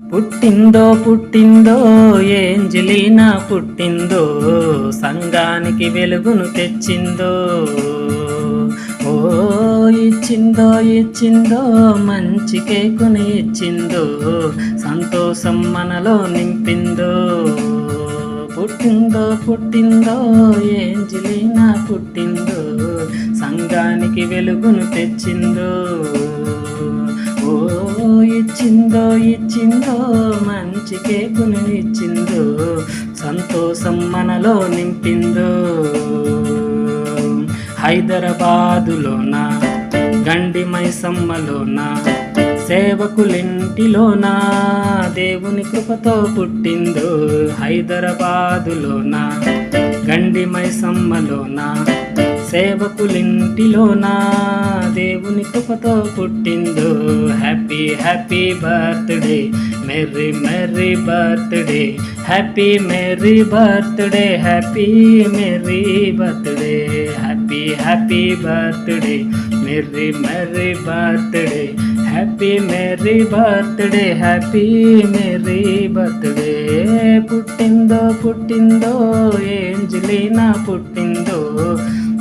పుట్టిందో పుట్టిందో ఏంజెలీనా పుట్టిందో, సంఘానికి వెలుగును తెచ్చిందో. ఓ ఇచ్చిందో ఇచ్చిందో మంచి కేకుని ఇచ్చిందో, సంతోషం మనలో నింపిందో. పుట్టిందో పుట్టిందో ఏంజెలీనా పుట్టిందో, సంఘానికి వెలుగును తెచ్చిందో. ఓ ఇచ్చిందో ఇచ్చిందో మంచి కేకును ఇచ్చిందో, సంతోషం మనలో నింపిందో. హైదరాబాదులోన గండి మైసమ్మలోన సేవకులింటిలోన దేవుని కృపతో పుట్టిందో. హైదరాబాదులోన గండి మైసమ్మలోన సేవకులింటిలోన దేవుని కృపతో పుట్టిందో. Happy happy birthday, merry merry birthday, happy merry birthday, happy merry birthday, happy happy birthday, merry merry birthday, happy merry birthday, happy merry birthday. పుట్టిందో పుట్టిందో ఏంజెలీనా పుట్టిందో,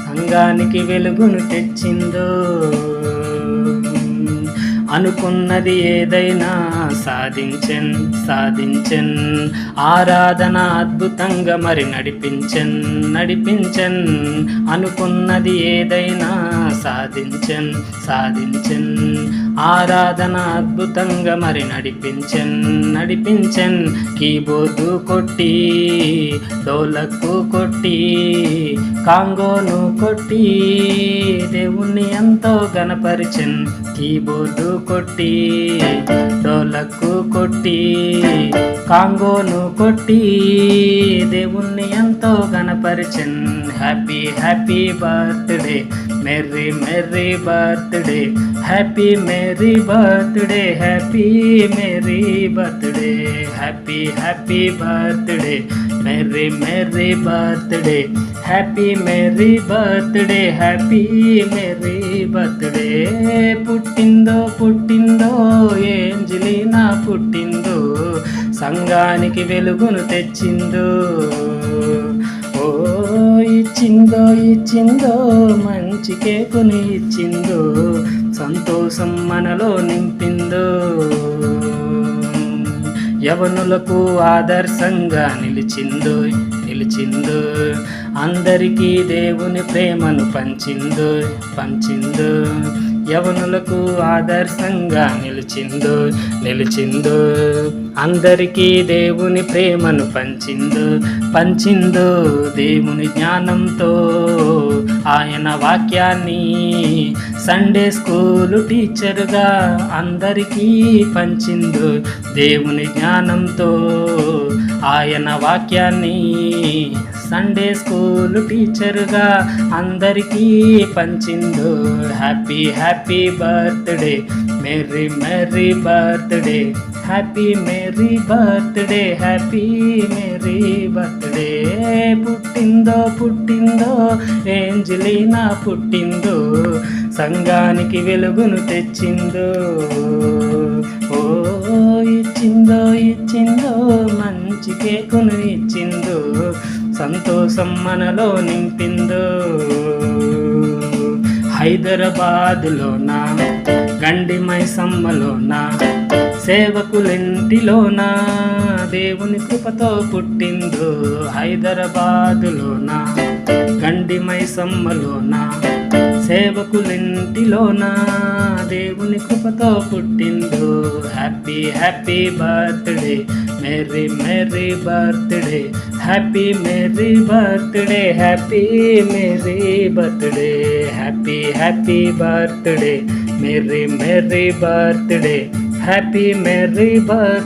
సంఘానికి వెలుగును తెచ్చిందో. అనుకున్నది ఏదైనా సాధించెన్ సాధించెన్, ఆరాధన అద్భుతంగా మరి నడిపించెన్. అనుకున్నది ఏదైనా సాధించెన్ సాధించెన్, ఆరాధన అద్భుతంగా మరి నడిపించెన్. కీబోర్డు కొట్టి, డోలకు కొట్టి, కాంగోను కొట్టి దేవుణ్ణి ఎంతో గణపరిచెన్. కీబోర్డు కొట్టి, డోలకు కొట్టి, కాంగోను కొట్టి దేవుణ్ణి ఎంతో గణపరిచెన్. Happy happy birthday, merry merry birthday, happy merry birthday, happy merry birthday, happy happy birthday, merry merry birthday, happy merry birthday, happy merry birthday. పుట్టిందో పుట్టిందో ఏంజెలీనా పుట్టిందో, సంఘానికి వెలుగును తెచ్చిందో. ఓ ఇచ్చిందో ఇచ్చిందో మంచి కేకుని ఇచ్చిందో, సంతోషం మనలో నింపిందో. యవనులకు ఆదర్శంగా నిలిచిందో, అందరికీ దేవుని ప్రేమను పంచిందో. యవనులకు ఆదర్శంగా నిలిచిందో, అందరికీ దేవుని ప్రేమను పంచిందో. దేవుని జ్ఞానంతో ఆయన వాక్యాన్ని సండే స్కూలు టీచర్గా అందరికీ పంచిందో. దేవుని జ్ఞానంతో ఆయన వాక్యాన్ని సండే స్కూలు టీచర్గా అందరికీ పంచిందో. Happy happy birthday, merry merry birthday, happy merry birthday, happy merry birthday. పుట్టిందో పుట్టిందో ఏంజెలీనా పుట్టిందో, సంఘానికి వెలుగును తెచ్చిందో. ఓ ఇచ్చిందో ఇచ్చిందో మంచి కేకును ఇచ్చిందో, సంతోషం మనలో నింపిందో. హైదరాబాదులోన గండి మైసమ్మలోన సేవకులింటిలోన దేవుని కృపతో పుట్టిందో. హైదరాబాదులోన గండి మైసమ్మలోన సేవకులింటిలోన దేవుని కృపతో పుట్టిందో. Happy happy birthday, merry merry birthday, happy merry birthday, happy merry birthday, happy happy birthday, merry merry birthday, happy merry birthday.